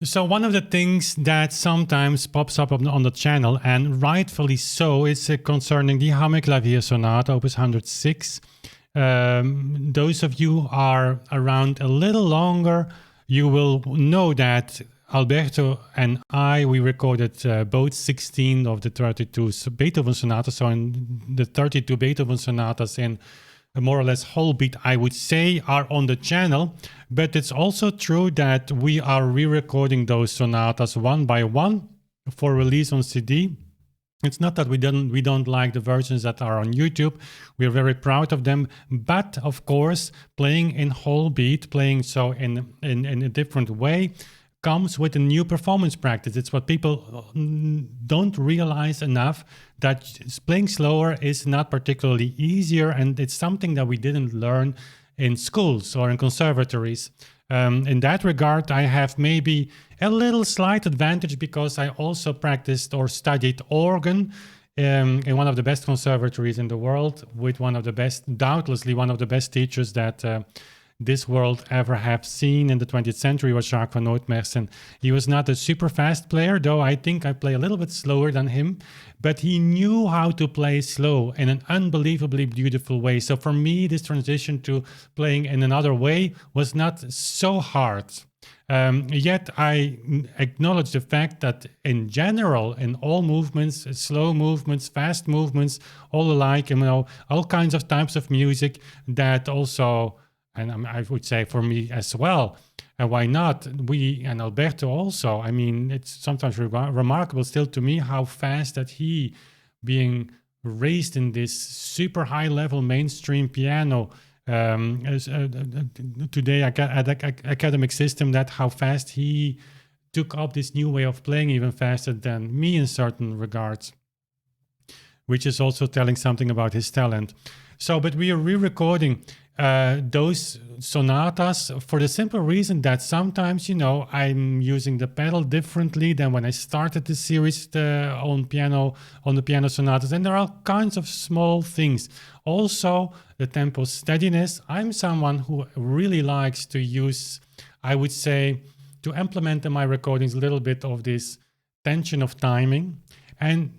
So one of the things that sometimes pops up on the channel, and rightfully so, is concerning the Hammerklavier Sonata, opus 106. Those of you who are around a little longer, you will know that Alberto and we recorded both 16 of the 32 Beethoven sonatas. So in the 32 Beethoven sonatas in more or less whole beat, I would say, are on the channel. But it's also true that we are re-recording those sonatas one by one for release on CD. It's not that we don't like the versions that are on YouTube. We're very proud of them. But of course, playing in whole beat, playing so in a different way, comes with a new performance practice. It's what people don't realize enough, that playing slower is not particularly easier, and it's something that we didn't learn in schools or in conservatories. In that regard, I have maybe a little slight advantage because I also practiced or studied organ in one of the best conservatories in the world, with one of the best, doubtlessly one of the best teachers that this world ever have seen in the 20th century, was Jacques van Nootmersen. He was not a super fast player, though I think I play a little bit slower than him, but he knew how to play slow in an unbelievably beautiful way. So for me, this transition to playing in another way was not so hard. Yet I acknowledge the fact that in general, in all movements, slow movements, fast movements, all alike, all kinds of types of music, that also, and I would say for me as well, and why not? We and Alberto also. I mean, it's sometimes remarkable still to me how fast that he, being raised in this super high level mainstream piano, today academic system, that how fast he took up this new way of playing even faster than me in certain regards, which is also telling something about his talent. So, but we are re-recording those sonatas for the simple reason that sometimes, I'm using the pedal differently than when I started the series on the piano sonatas, and there are all kinds of small things. Also, the tempo steadiness. I'm someone who really likes to use, I would say, to implement in my recordings a little bit of this tension of timing. And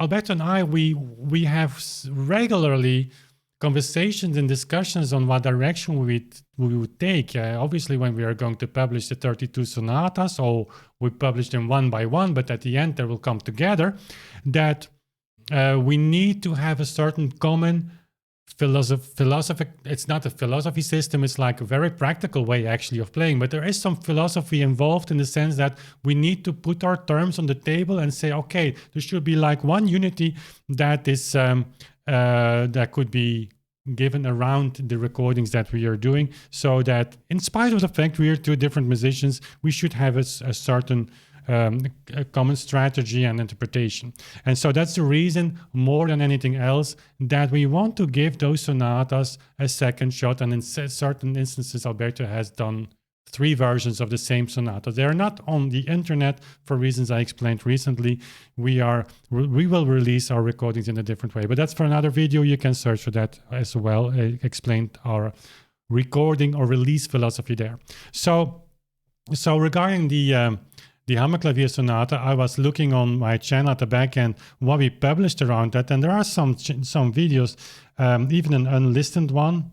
Alberto and we have regularly conversations and discussions on what direction we would take. Obviously, when we are going to publish the 32 sonatas, or we publish them one by one, but at the end they will come together, that we need to have a certain common philosophy. It's not a philosophy system, it's like a very practical way actually of playing, but there is some philosophy involved in the sense that we need to put our terms on the table and say, okay, there should be like one unity that is that could be given around the recordings that we are doing, so that in spite of the fact we are two different musicians, we should have a certain a common strategy and interpretation. And so that's the reason, more than anything else, that we want to give those sonatas a second shot. And in certain instances, Alberto has done 3 versions of the same sonata. They are not on the internet for reasons I explained recently. We will release our recordings in a different way, but that's for another video. You can search for that as well. I explained our recording or release philosophy there. So regarding the Hammerklavier Sonata, I was looking on my channel at the back end what we published around that, and there are some videos, even an unlisted one,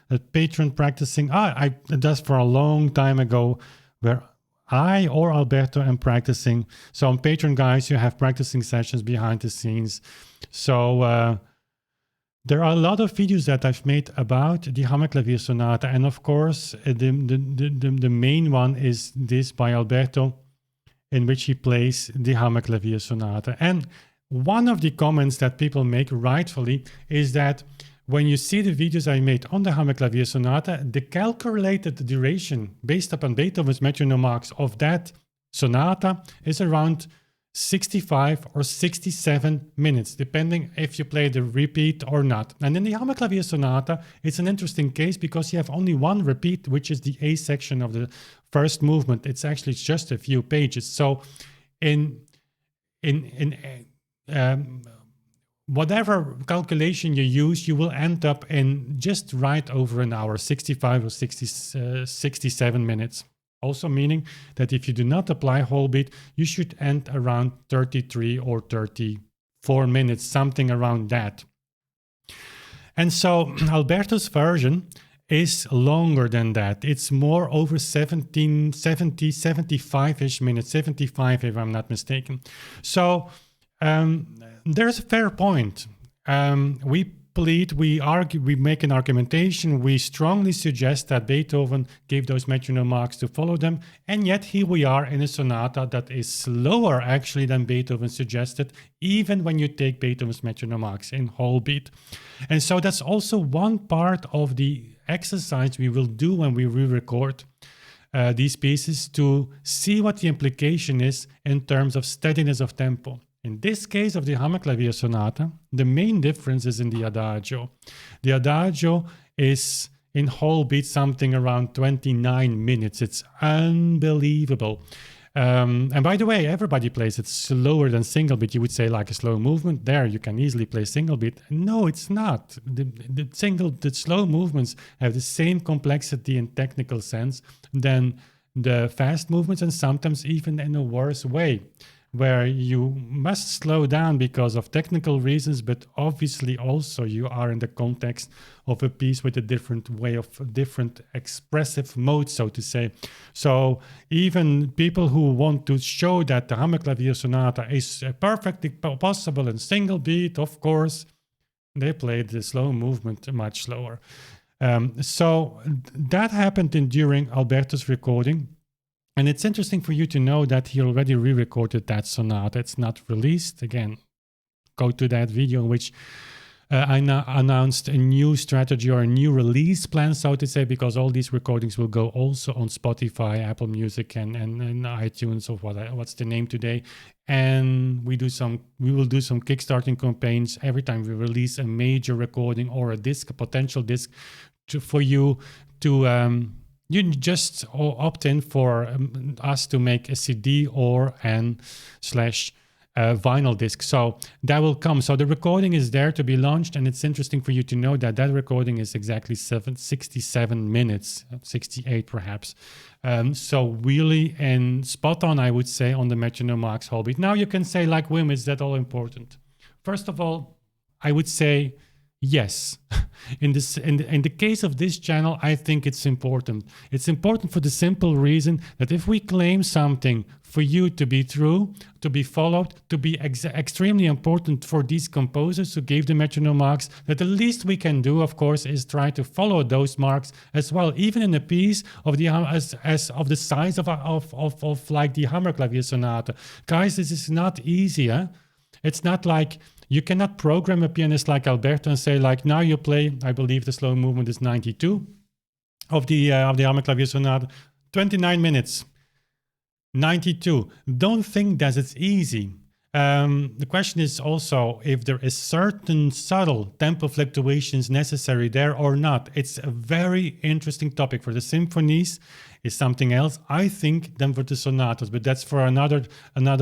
a patron practicing. That's for a long time ago, where I or Alberto am practicing. So on Patreon, guys, you have practicing sessions behind the scenes. So there are a lot of videos that I've made about the Hammerklavier Sonata, and of course the main one is this by Alberto, in which he plays the Hammerklavier Sonata. And one of the comments that people make rightfully is that when you see the videos I made on the Hammerklavier Sonata, the calculated duration based upon Beethoven's metronome marks of that sonata is around 65 or 67 minutes, depending if you play the repeat or not. And in the Hammerklavier Sonata, it's an interesting case because you have only one repeat, which is the A section of the first movement. It's actually just a few pages. So in whatever calculation you use, you will end up in just right over an hour, 65 or 67 minutes. Also meaning that if you do not apply whole beat, you should end around 33 or 34 minutes, something around that. And so Alberto's version is longer than that. It's more over 75-ish minutes, 75 if I'm not mistaken. So there's a fair point. We plead, we argue, we make an argumentation, we strongly suggest that Beethoven gave those metronome marks to follow them, and yet here we are in a sonata that is slower actually than Beethoven suggested, even when you take Beethoven's metronome marks in whole beat. And so that's also one part of the exercise we will do when we re-record these pieces, to see what the implication is in terms of steadiness of tempo. In this case of the Hammerklavier Sonata, the main difference is in the Adagio. The Adagio is in whole beat something around 29 minutes. It's unbelievable. And by the way, everybody plays it slower than single beat. You would say like a slow movement. There, you can easily play single beat. No, it's not. The slow movements have the same complexity in technical sense than the fast movements, and sometimes even in a worse way, where you must slow down because of technical reasons, but obviously also you are in the context of a piece with a different way of different expressive mode, so to say. So even people who want to show that the Hammerklavier Sonata is perfectly possible in single beat, of course, they played the slow movement much slower. So that happened during Alberto's recording. And it's interesting for you to know that he already re-recorded that sonata. It's not released. Again, go to that video in which I announced a new strategy or a new release plan, so to say, because all these recordings will go also on Spotify, Apple Music, and iTunes, or what's the name today. And we will do some Kickstarting campaigns every time we release a major recording or a potential disc, for you to you just opt in for us to make a CD or vinyl disc. So that will come. So the recording is there to be launched, and it's interesting for you to know that that recording is exactly 67 minutes, 68 perhaps. So really and spot on, I would say, on the metronome marks whole beat. Now you can say, like, Wim, is that all important? First of all, I would say yes. In the case of this channel, I think it's important. It's important for the simple reason that if we claim something for you to be true, to be followed, to be extremely important for these composers who gave the metronome marks, that the least we can do, of course, is try to follow those marks as well, even in a piece of the of the size of like the Hammerklavier Sonata. Guys, this is not easy. Huh? It's not like you cannot program a pianist like Alberto and say, like, now you play, I believe the slow movement is 92 of the Hammerklavier Sonata, 29 minutes, 92. Don't think that it's easy. The question is also if there is certain subtle tempo fluctuations necessary there or not. It's a very interesting topic. For the symphonies is something else, I think, than for the sonatas, but that's for another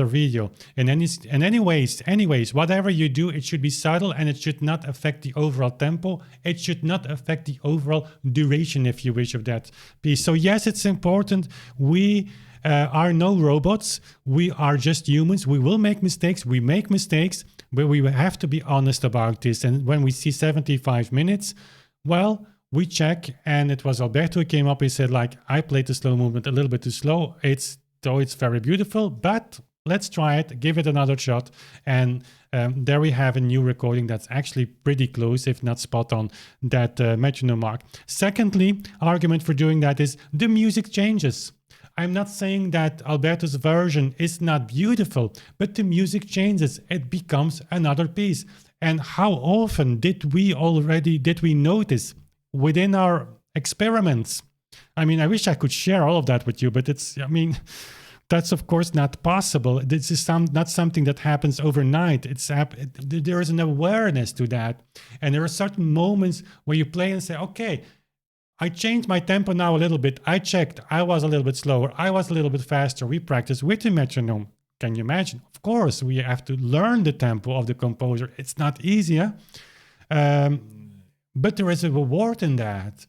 video. Anyways, whatever you do, it should be subtle, and it should not affect the overall tempo. It should not affect the overall duration, if you wish, of that piece. So yes, it's important. We are no robots. We are just humans. We will make mistakes. We make mistakes, but we have to be honest about this. And when we see 75 minutes, well, we check, and it was Alberto who came up and said, like, I played the slow movement a little bit too slow. It's very beautiful, but let's try it, give it another shot. And there we have a new recording that's actually pretty close, if not spot on, that metronome mark. Secondly, argument for doing that is the music changes. I'm not saying that Alberto's version is not beautiful, but the music changes. It becomes another piece. And how often did we notice within our experiments? I mean, I wish I could share all of that with you, but that's of course not possible. This is not something that happens overnight. There is an awareness to that. And there are certain moments where you play and say, okay, I changed my tempo now a little bit. I checked. I was a little bit slower. I was a little bit faster. We practiced with the metronome. Can you imagine? Of course, we have to learn the tempo of the composer. It's not easy, but there is a reward in that.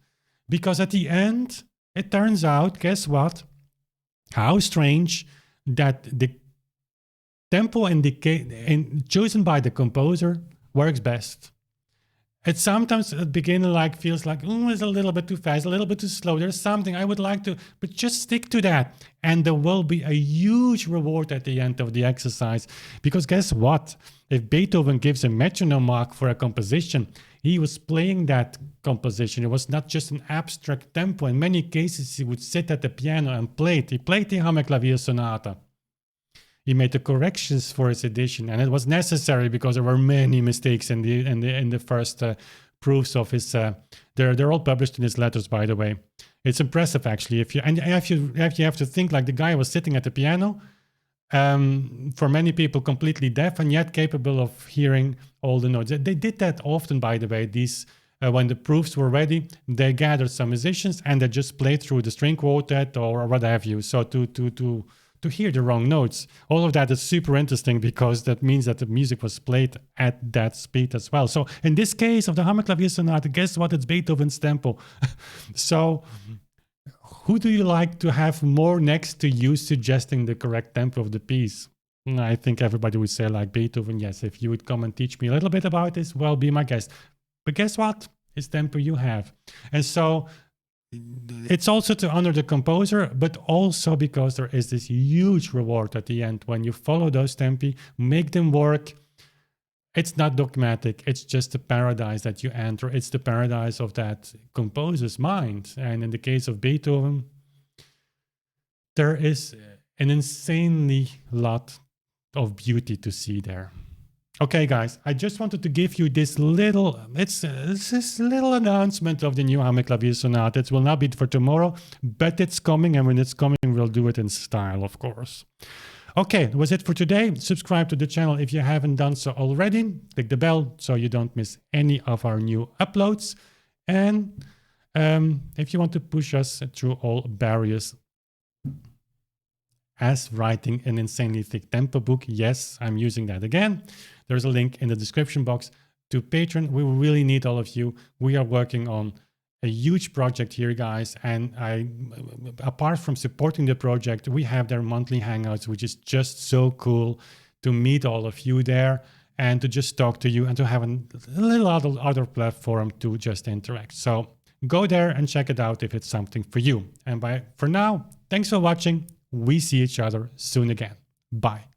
Because at the end, it turns out, guess what? How strange that the tempo chosen by the composer works best. It sometimes at the beginning feels like, it's a little bit too fast, a little bit too slow. There's something I would like to, but just stick to that. And there will be a huge reward at the end of the exercise. Because guess what? If Beethoven gives a metronome mark for a composition, he was playing that composition. It was not just an abstract tempo. In many cases, he would sit at the piano and play it. He played the Hammerklavier Sonata. He made the corrections for his edition, and it was necessary because there were many mistakes in the first proofs of his. They're all published in his letters, by the way. It's impressive, actually. If you have to think, like, the guy was sitting at the piano, for many people completely deaf and yet capable of hearing all the notes. They did that often, by the way. These when the proofs were ready, they gathered some musicians and they just played through the string quartet or what have you. So to hear the wrong notes. All of that is super interesting because that means that the music was played at that speed as well. So in this case of the Hammerklavier Sonata, guess what? It's Beethoven's tempo. So who do you like to have more next to you suggesting the correct tempo of the piece? I think everybody would say like Beethoven. Yes, if you would come and teach me a little bit about this, well, be my guest. But guess what? It's tempo you have. And so it's also to honor the composer, but also because there is this huge reward at the end when you follow those tempi, make them work. It's not dogmatic. It's just the paradise that you enter. It's the paradise of that composer's mind. And in the case of Beethoven, there is an insanely lot of beauty to see there. Okay, guys, I just wanted to give you this little announcement of the new Hammerklavier Sonata. It will not be for tomorrow, but it's coming, and when it's coming, we'll do it in style, of course. Okay, that was it for today. Subscribe to the channel if you haven't done so already. Click the bell so you don't miss any of our new uploads. And if you want to push us through all barriers, as writing an insanely thick tempo book, yes, I'm using that again. There's a link in the description box to Patreon. We really need all of you. We are working on a huge project here, guys. And apart from supporting the project, we have their monthly hangouts, which is just so cool to meet all of you there and to just talk to you and to have a little other platform to just interact. So go there and check it out if it's something for you. And for now, thanks for watching. We see each other soon again. Bye.